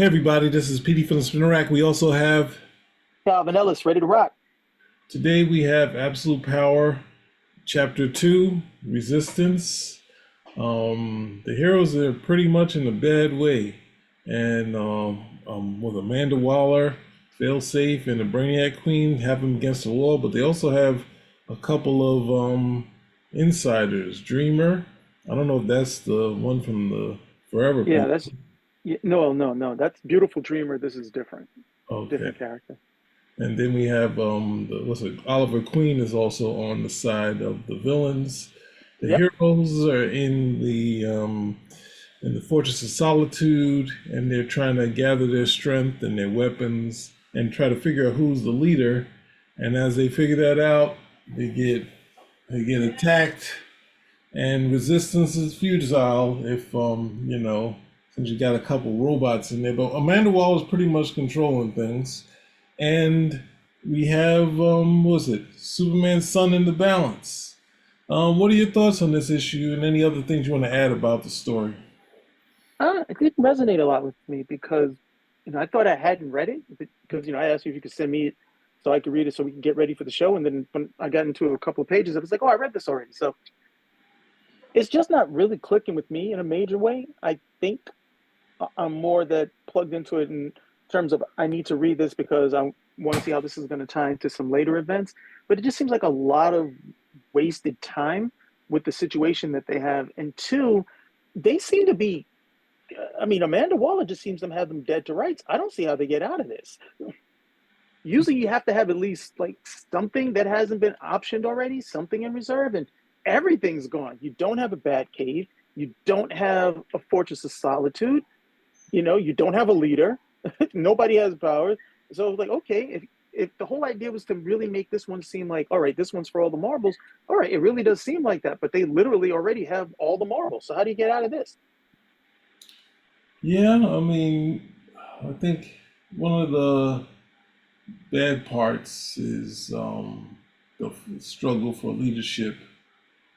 Hey everybody, this is PD from the Spinner Rack. We also have Calvin Ellis, ready to rock. today we have Absolute Power, Chapter 2, Resistance. The heroes are pretty much in a bad way. And with Amanda Waller, Failsafe, and the Brainiac Queen have them against the wall, but they also have a couple of insiders. Dreamer, I don't know if that's the one from the Forever Yeah, people. that's no. That's Beautiful Dreamer. This is different, Okay. different character. And then we have what's it? Oliver Queen is also on the side of the villains. The Yep. heroes are in the Fortress of Solitude, and they're trying to gather their strength and their weapons and try to figure out who's the leader. And as they figure that out, they get attacked, and resistance is futile if since you got a couple robots in there. But Amanda Waller is pretty much controlling things. And we have what was it? Superman's son in the balance. What are your thoughts on this issue and any other things you want to add about the story? It didn't resonate a lot with me because I thought I hadn't read it because I asked you if you could send me it so I could read it so we can get ready for the show. And then when I got into a couple of pages, I was like, oh, I read this already. So it's just not really clicking with me in a major way. I think I'm more that plugged into it in terms of I need to read this because I want to see how this is going to tie into some later events. But it just seems like a lot of wasted time with the situation that they have. And two, they seem to be. I mean, Amanda Waller just seems to have them dead to rights. I don't see how they get out of this. Usually, you have to have at least like something that hasn't been optioned already, something in reserve, and everything's gone. You don't have a Bat Cave. You don't have a Fortress of Solitude. You don't have a leader. Nobody has powers. So it was like, okay, if the whole idea was to really make this one seem like, all right, this one's for all the marbles, all right, it really does seem like that. But they literally already have all the marbles. So how do you get out of this? Yeah, I mean, I think one of the bad parts is the struggle for leadership.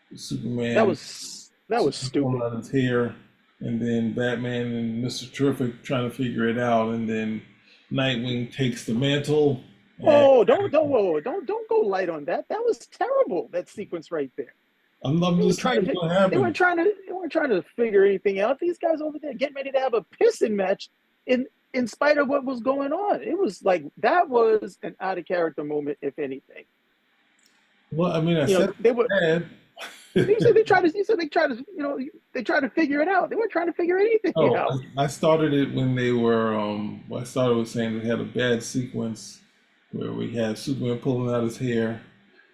That Superman, was that was Superman pulling stupid. out his hair, and then Batman and Mister Terrific trying to figure it out, and then Nightwing takes the mantle. And Oh, don't go light on that. That was terrible. That sequence right there. I'm They were just trying saying to what they weren't happened. trying to they weren't trying to figure anything out. These guys over there getting ready to have a pissing match in spite of what was going on. It was like that was an out of character moment, if anything. Well, I mean, I said They were. bad. You said they tried to. You said they tried to. They tried to figure it out. They weren't trying to figure anything Oh, out. I started it when they were. Well, I started with saying they had a bad sequence where we had Superman pulling out his hair,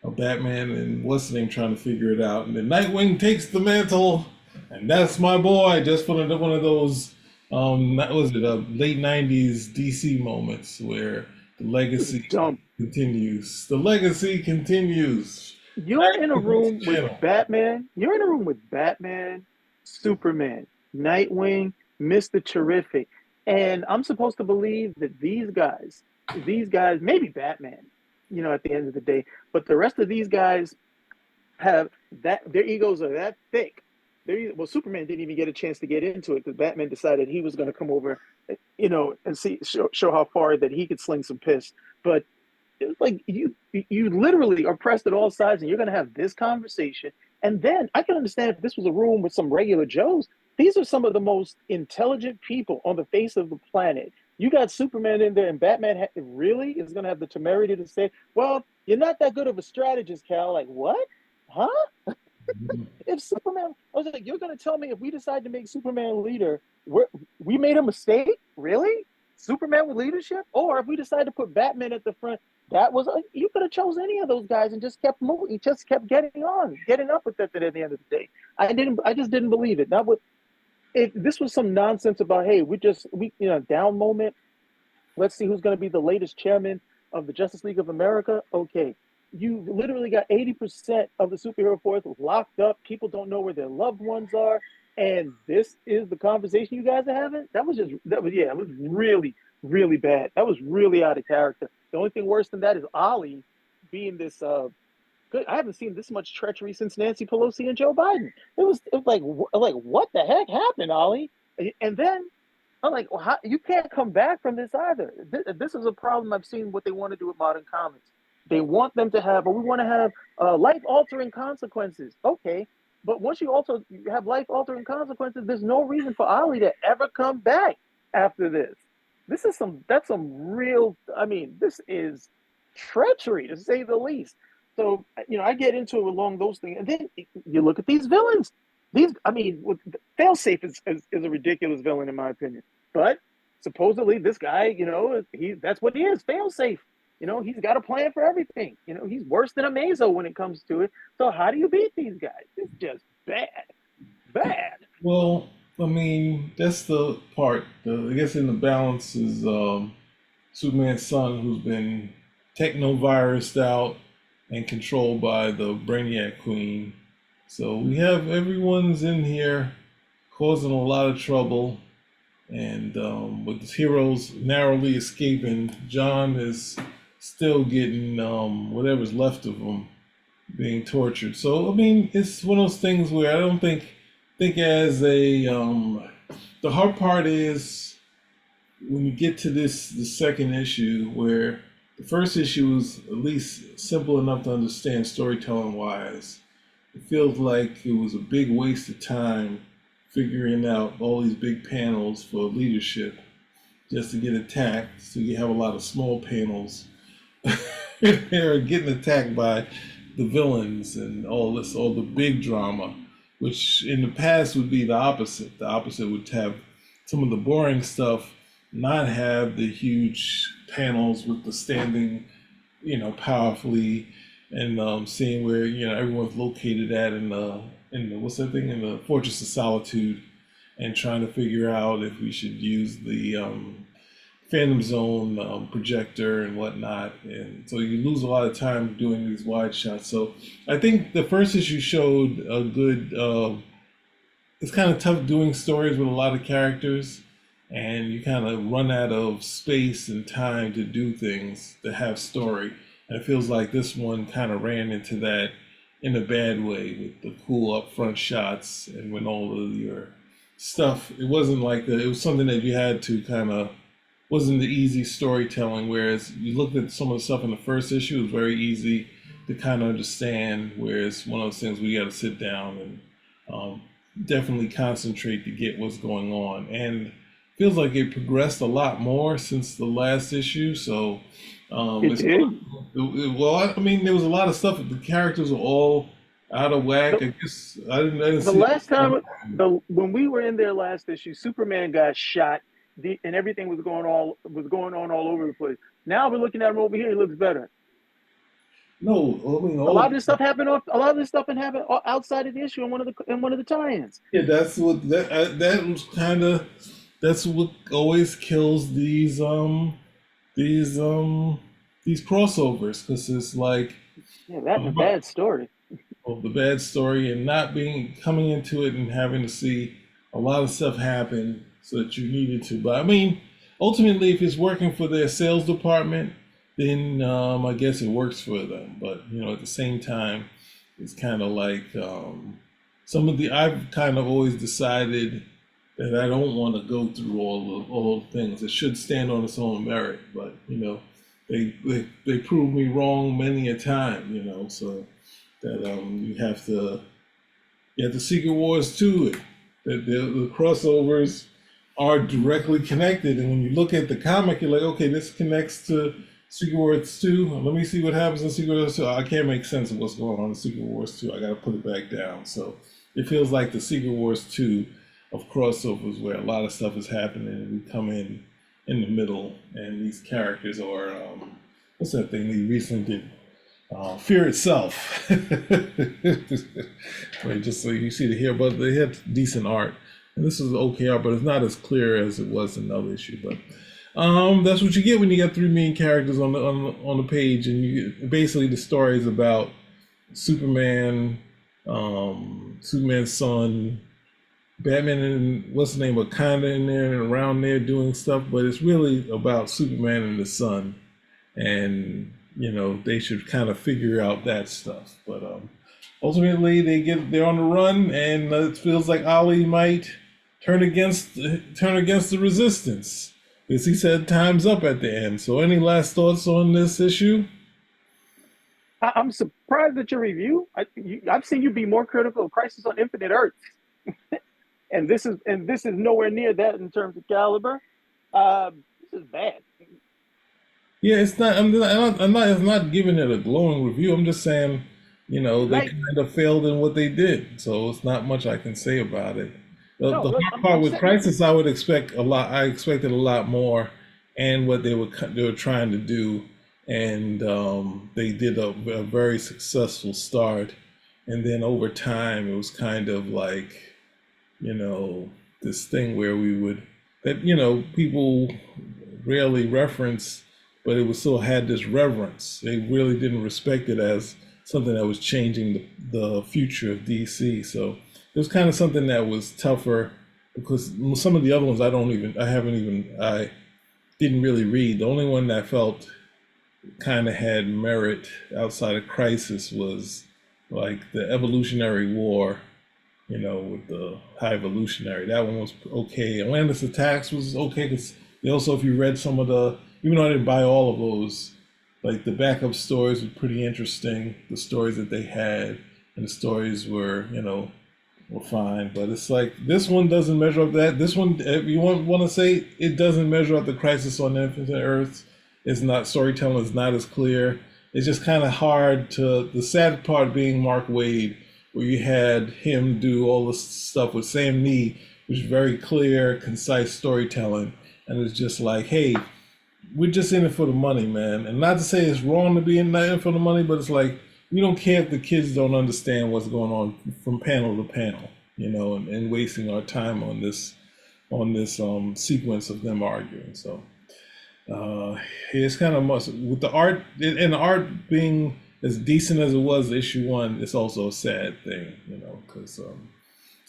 a Batman and what's the name trying to figure it out, and then Nightwing takes the mantle, and that's my boy. Just one of those. That was it. Late '90s DC moments where the It was legacy dumb. continues. The legacy continues. You're in a Nightwing gets room the with channel. Batman. You're in a room with Batman, Superman, Nightwing, Mr. Terrific. And I'm supposed to believe that these guys, maybe Batman, at the end of the day, but the rest of these guys have their egos are that thick. Well, Superman didn't even get a chance to get into it because Batman decided he was going to come over, and show how far that he could sling some piss. But it's like you literally are pressed at all sides, and you're going to have this conversation. And then I can understand if this was a room with some regular Joes. These are some of the most intelligent people on the face of the planet. You got Superman in there, and Batman really is going to have the temerity to say, "Well, you're not that good of a strategist, Cal." Like what? Huh? If Superman, I was like, you're going to tell me if we decide to make Superman leader, we made a mistake? Really? Superman with leadership? Or if we decide to put Batman at the front, that was you could have chose any of those guys and just kept moving. He just kept getting up with that at the end of the day. I just didn't believe it. Not with if this was some nonsense about hey, we down moment. Let's see who's going to be the latest chairman of the Justice League of America. Okay, you literally got 80% of the superhero force locked up. People don't know where their loved ones are. And this is the conversation you guys are having? It was really, really bad. That was really out of character. The only thing worse than that is Ollie being this good. I haven't seen this much treachery since Nancy Pelosi and Joe Biden. It was like what the heck happened, Ollie? And then I'm like, well, how, you can't come back from this either. This is a problem I've seen what they want to do with modern comics. They want them to have, or we want to have life altering consequences. Okay, but once you have life altering consequences, there's no reason for Ollie to ever come back after this. That's some real. I mean, this is treachery to say the least. So I get into it along those things, and then you look at these villains. I mean, Failsafe is a ridiculous villain in my opinion. But supposedly this guy, that's what he is, failsafe. He's got a plan for everything. He's worse than a Mazo when it comes to it. So how do you beat these guys? It's just bad, bad. Well, I mean, that's the part. I guess in the balance is Superman's son, who's been techno-virused out and controlled by the Brainiac Queen. So we have everyone's in here causing a lot of trouble. And with his heroes narrowly escaping, John is still getting whatever's left of him being tortured. So I mean, it's one of those things where I don't think as a the hard part is when you get to the second issue, where the first issue was at least simple enough to understand storytelling wise. It feels like it was a big waste of time figuring out all these big panels for leadership just to get attacked. So you have a lot of small panels. They're getting attacked by the villains and all the big drama, which in the past would be the opposite. The opposite would have some of the boring stuff, not have the huge panels with the standing, powerfully, and seeing where everyone's located at in the what's that thing, in the Fortress of Solitude, and trying to figure out if we should use the Phantom Zone projector and whatnot. And so you lose a lot of time doing these wide shots. So I think the first issue showed a good. It's kind of tough doing stories with a lot of characters, and you kind of run out of space and time to do things to have story. And it feels like this one kind of ran into that in a bad way with the cool upfront shots and when all of your stuff. It wasn't like it was something that you had to kind of wasn't the easy storytelling. Whereas you looked at some of the stuff in the first issue, it was very easy to kind of understand. Whereas one of those things where you got to sit down and definitely concentrate to get what's going on. And feels like it progressed a lot more since the last issue. So It it's did. well, I mean, there was a lot of stuff. The characters were all out of whack. The, I guess I didn't the see last it. time, when we were in there last issue, Superman got shot, and everything was going on all over the place. Now we're looking at him over here; he looks better. No, I mean A all lot of of this stuff happened. A lot of this stuff happened outside of the issue in one of the tie-ins. yeah. That's what that was kind of. That's what always kills these um these crossovers because it's like Yeah, that and a bad story. of the bad story and not being coming into it and having to see a lot of stuff happen so that you needed to. But I mean, ultimately, if it's working for their sales department, then I guess it works for them. But at the same time, it's kind of like some of the I've kind of always decided that I don't want to go through all the things. It should stand on its own merit. But they proved me wrong many a time. So that you have the Secret Wars too. That the crossovers are directly connected, and when you look at the comic, you're like, okay, this connects to Secret Wars 2. Let me see what happens in Secret Wars 2. I can't make sense of what's going on in Secret Wars 2. I got to put it back down. So it feels like the Secret Wars 2 of crossovers where a lot of stuff is happening, and we come in the middle, and these characters are what's that thing they recently did? Fear itself. Right, just so you see the here, but they had decent art, and this is okay art, but it's not as clear as it was in the other issue. But that's what you get when you got three main characters on the page, and basically the story is about Superman, Superman's son, Batman, and what's the name, of kind of in there and around there doing stuff, but it's really about Superman and the sun, and they should kind of figure out that stuff. But ultimately, they're on the run, and it feels like Ollie might turn against the resistance. Because he said time's up at the end. So any last thoughts on this issue? I'm surprised at your review. I've seen you be more critical of Crisis on Infinite Earths, and this is nowhere near that in terms of caliber. This is bad. Yeah, it's not. I'm not giving it a glowing review. I'm just saying, they Like, kind of failed in what they did. So it's not much I can say about it. The no, look, hard part I'm with setting. Crisis, I would expect a lot. I expected a lot more, and what they were trying to do, and they did a very successful start, and then over time, it was kind of like, you know, this thing where we would that people rarely reference, but it was still had this reverence. They really didn't respect it as something that was changing the future of DC. So it was kind of something that was tougher because some of the other ones I didn't really read. The only one that felt kind of had merit outside of Crisis was like the Evolutionary War, with the High Evolutionary. That one was okay. Atlantis Attacks was okay because also, if you read some of even though I didn't buy all of those, like the backup stories were pretty interesting. The stories that they had and the stories were fine. But it's like this one doesn't measure up that. This one, if you want to say it doesn't measure up the Crisis on Infinite Earths, it's not storytelling is not as clear. It's just kind of hard to. The sad part being Mark Wade, where you had him do all this stuff with Sam Neill, which is very clear, concise storytelling, and it's just like, hey, we're just in it for the money, man. And not to say it's wrong to be in it for the money, but it's like we don't care if the kids don't understand what's going on from panel to panel, and wasting our time on this sequence of them arguing. So uh, it's kind of much with the art and the art being as decent as it was issue one. It's also a sad thing, because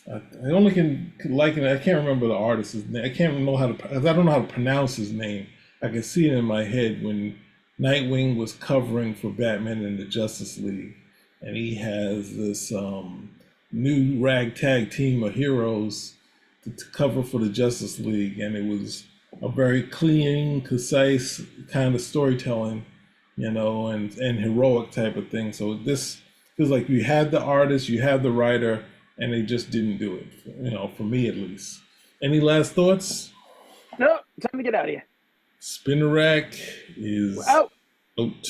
I only can liken it. I can't remember the artist's name. I can't know how to. I don't know how to pronounce his name. I can see it in my head when Nightwing was covering for Batman in the Justice League, and he has this new ragtag team of heroes to cover for the Justice League, and it was a very clean, concise kind of storytelling, and heroic type of thing. So this feels like you had the artist, you had the writer, and they just didn't do it. For me at least. Any last thoughts? No, time to get out of here. Spinner Rack is We're out. out.